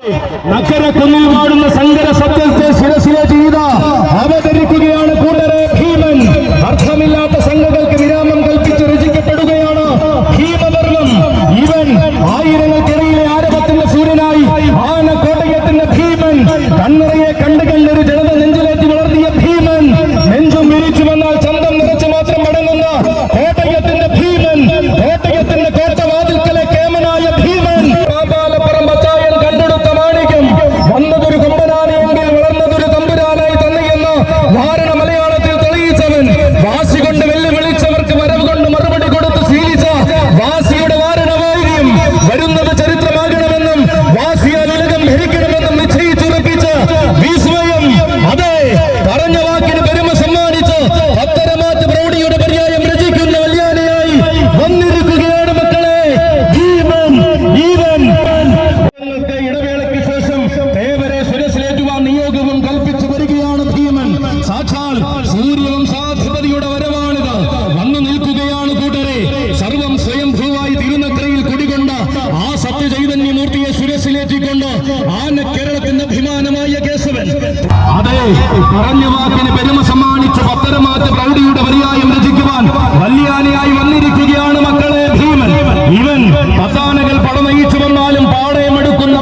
നഗര കുന്നിൽ പാടുന്ന സങ്കര സത്യത്തെ ശിരസിലെ ചെയ്ത അവതരിക്കുകയാണ് കൂട്ടരെ ഭീമൻ. അർത്ഥമില്ലാത്ത സംഘങ്ങൾക്ക് വിരാമം കൽപ്പിച്ച് രചിക്കപ്പെടുകയാണ് ഭീമപർവം. ഇവൻ ആയിരങ്ങൾക്കിടയിലെ ആരവത്തിന്റെ സൂര്യനായി ആനക്കോട്ടയത്തിന്റെ ഭീമൻ. കണ്ണറയെ കണ്ടു കണ്ടൊരു ജനത നെഞ്ചിലേറ്റി വളർത്തിയ ഭീമൻ. നെഞ്ചും വിരിച്ചു വന്നാൽ ചന്തം നിറച്ച് മാത്രം മടങ്ങുന്ന കോട്ടയത്തിന്റെ ഭീമൻ. കോട്ടയത്തിന്റെ കോട്ടവാതിൽക്കലെ കേമനായ ഭീമൻ. പാമ്പാലപ്പുറം പച്ചായൻ കണ്ടെടുത്ത മാണിക്യം. വന്നതൊരു കൊമ്പനാനെയെങ്കിൽ വളർന്നതൊരു തമ്പുരാനായി തന്നെയെന്ന് വാരണ മലയാളത്തിൽ തെളിയിച്ചവൻ. വാശി കൊണ്ട് വെല്ലുവിളിച്ചവർക്ക് വരവ് കൊണ്ട് മറുപടി കൊടുത്ത് ശീലിച്ച വാസിയുടെ വാരണവൈര്യം. വരുന്നത് ചരിത്രമാകണമെന്നും വാസിയാൽ ഉലകം ഭരിക്കണമെന്നും നിശ്ചയിച്ചുറപ്പിച്ച വിസ്മയം. അതെ, പറഞ്ഞ വാക്കിന് പെരുമ സമ്മാനിച്ച് പത്തരമാറ്റ പ്രൗഢിയുടെ പര്യായം രചിക്കുന്ന വല്യാനയായി വന്നിരിക്കുകയാണ് മക്കളെ ഭീമൻ. ഈവൻ ഇടവേളയ്ക്ക് ശേഷം തേവരെ സുരസിലേറ്റുവാൻ നിയോഗവും കൽപ്പിച്ചു വരികയാണ് ഭീമൻ. സാക്ഷാൽ സൂര്യവംശാധിപതിയുടെ വരവാണിത്. വന്നു നിൽക്കുകയാണ് കൂട്ടരെ. സർവം സ്വയംഭൂവായി തിരുനക്കരയിൽ കുടികൊണ്ട ആ സത്യചൈതന്യമൂർത്തിയെ സുരസിലേറ്റിക്കൊണ്ട് ആന കേരളത്തിന്റെ അഭിമാനമായ കേശവൻ. അതെ, പറഞ്ഞ വാക്കിന് പെരുമ സമ്മാനിച്ച് പത്തരമാറ്റ പ്രൗഢിയുടെ പര്യായം രചിക്കുവാൻ വല്യാനയായി വന്നിരിക്കുകയാണ് മക്കളെ ഭീമൻ. ഇവൻ പത്താനകൾ പട നയിച്ചു വന്നാലും പാടയമെടുക്കുന്ന